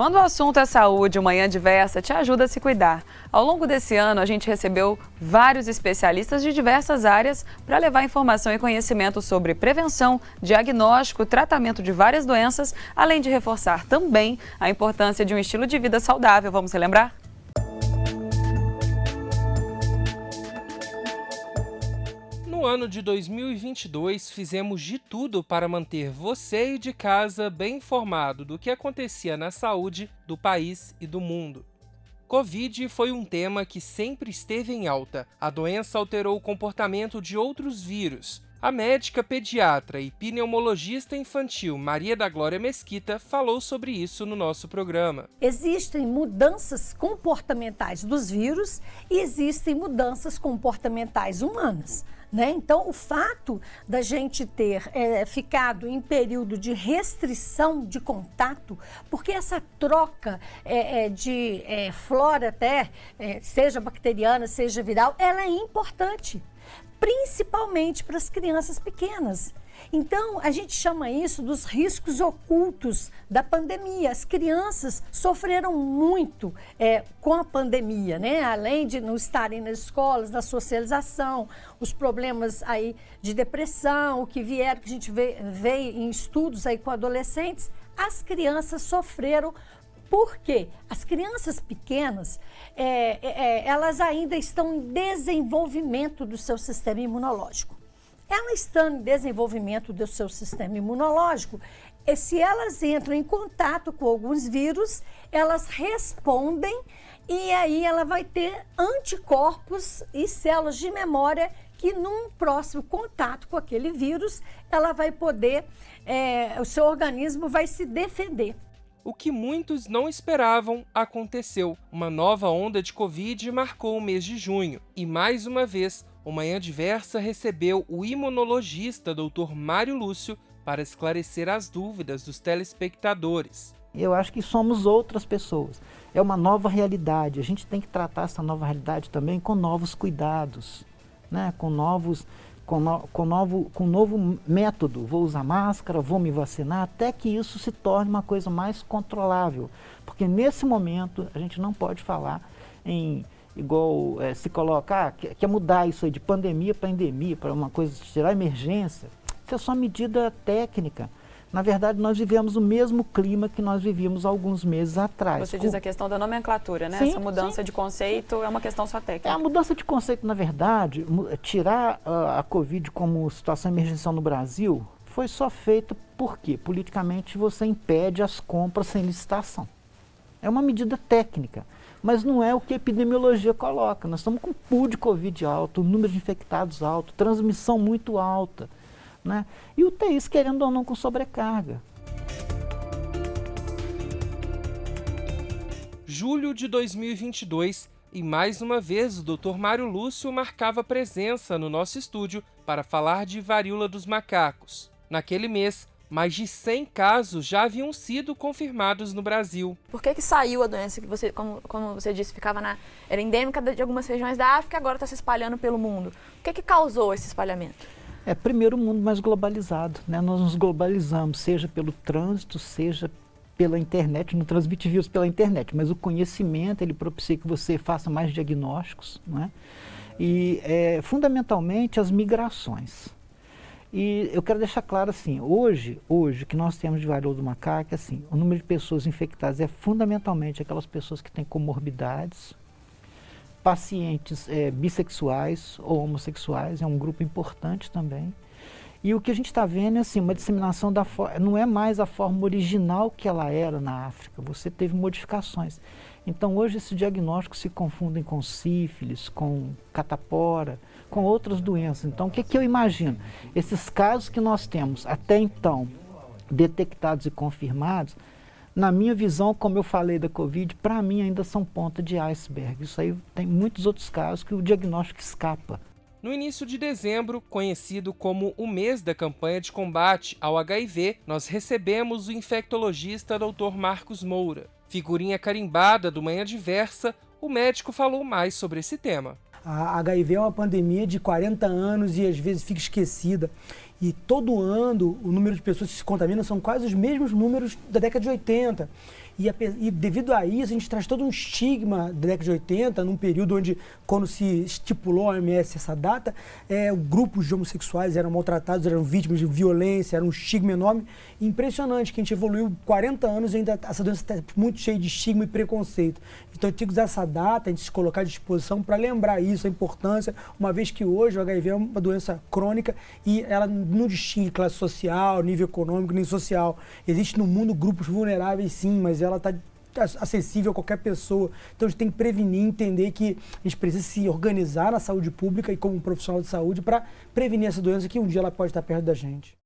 Quando o assunto é saúde, o Manhã Diversa te ajuda a se cuidar. Ao longo desse ano, a gente recebeu vários especialistas de diversas áreas para levar informação e conhecimento sobre prevenção, diagnóstico, tratamento de várias doenças, além de reforçar também a importância de um estilo de vida saudável. Vamos relembrar? No ano de 2022, fizemos de tudo para manter você de casa bem informado do que acontecia na saúde do país e do mundo. Covid foi um tema que sempre esteve em alta. A doença alterou o comportamento de outros vírus. A médica pediatra e pneumologista infantil Maria da Glória Mesquita falou sobre isso no nosso programa. Existem mudanças comportamentais dos vírus e existem mudanças comportamentais humanas. Então, o fato da gente ter ficado em período de restrição de contato, porque essa troca de flora até, seja bacteriana, seja viral, ela é importante, principalmente para as crianças pequenas. Então, a gente chama isso dos riscos ocultos da pandemia. As crianças sofreram muito com a pandemia, além de não estarem nas escolas, da socialização, os problemas aí de depressão, que a gente vê em estudos aí com adolescentes, as crianças sofreram. Por quê? As crianças pequenas, elas ainda estão em desenvolvimento do seu sistema imunológico. Elas estão em desenvolvimento do seu sistema imunológico, e se elas entram em contato com alguns vírus, elas respondem e aí ela vai ter anticorpos e células de memória que num próximo contato com aquele vírus, ela vai poder, o seu organismo vai se defender. O que muitos não esperavam aconteceu. Uma nova onda de Covid marcou o mês de junho e, mais uma vez, o Manhã Diversa recebeu o imunologista Dr. Mário Lúcio para esclarecer as dúvidas dos telespectadores. Eu acho que somos outras pessoas. É uma nova realidade. A gente tem que tratar essa nova realidade também com novos cuidados, com novo método. Vou usar máscara, vou me vacinar, até que isso se torne uma coisa mais controlável. Porque nesse momento a gente não pode falar em igual se colocar, quer mudar isso aí de pandemia para endemia, para uma coisa, tirar emergência. Isso é só medida técnica. Na verdade, nós vivemos o mesmo clima que nós vivíamos alguns meses atrás. Você diz a questão da nomenclatura, né? Sim, essa mudança sim. de conceito é uma questão só técnica. A mudança de conceito, na verdade, tirar a Covid como situação emergencial no Brasil, foi só feita porque, politicamente, você impede as compras sem licitação. É uma medida técnica, mas não é o que a epidemiologia coloca. Nós estamos com pool de Covid alto, número de infectados alto, transmissão muito alta, e UTIs, querendo ou não, com sobrecarga. Julho de 2022, e mais uma vez o Dr. Mário Lúcio marcava presença no nosso estúdio para falar de varíola dos macacos. Naquele mês, mais de 100 casos já haviam sido confirmados no Brasil. Por que saiu a doença que você, como você disse, era endêmica de algumas regiões da África e agora está se espalhando pelo mundo? O que causou esse espalhamento? Primeiro, o mundo mais globalizado. Nós nos globalizamos, seja pelo trânsito, seja pela internet, não transmite vírus pela internet, mas o conhecimento, ele propicia que você faça mais diagnósticos, E, fundamentalmente, as migrações. E eu quero deixar claro assim, hoje que nós temos de varíola do macaco, assim, o número de pessoas infectadas é fundamentalmente aquelas pessoas que têm comorbidades, pacientes bissexuais ou homossexuais, é um grupo importante também. E o que a gente está vendo é assim, uma disseminação não é mais a forma original que ela era na África, você teve modificações. Então hoje esses diagnósticos se confundem com sífilis, com catapora, com outras doenças. Então o que eu imagino? Esses casos que nós temos até então detectados e confirmados, na minha visão, como eu falei da Covid, para mim ainda são ponta de iceberg. Isso aí tem muitos outros casos que o diagnóstico escapa. No início de dezembro, conhecido como o mês da campanha de combate ao HIV, nós recebemos o infectologista Dr. Marcos Moura. Figurinha carimbada do Manhã Diversa, o médico falou mais sobre esse tema. A HIV é uma pandemia de 40 anos e às vezes fica esquecida. E todo ano o número de pessoas que se contaminam são quase os mesmos números da década de 80. E devido a isso, a gente traz todo um estigma da década de 80, num período onde, quando se estipulou a OMS essa data, grupos de homossexuais eram maltratados, eram vítimas de violência, era um estigma enorme. Impressionante que a gente evoluiu 40 anos e ainda essa doença está muito cheia de estigma e preconceito. Então, a gente tem que usar essa data, a gente se colocar à disposição para lembrar isso, a importância, uma vez que hoje o HIV é uma doença crônica e ela não distingue classe social, nível econômico, nem social. Existe no mundo grupos vulneráveis, sim, mas ela está acessível a qualquer pessoa. Então, a gente tem que prevenir, entender que a gente precisa se organizar na saúde pública e como profissional de saúde para prevenir essa doença que um dia ela pode estar perto da gente.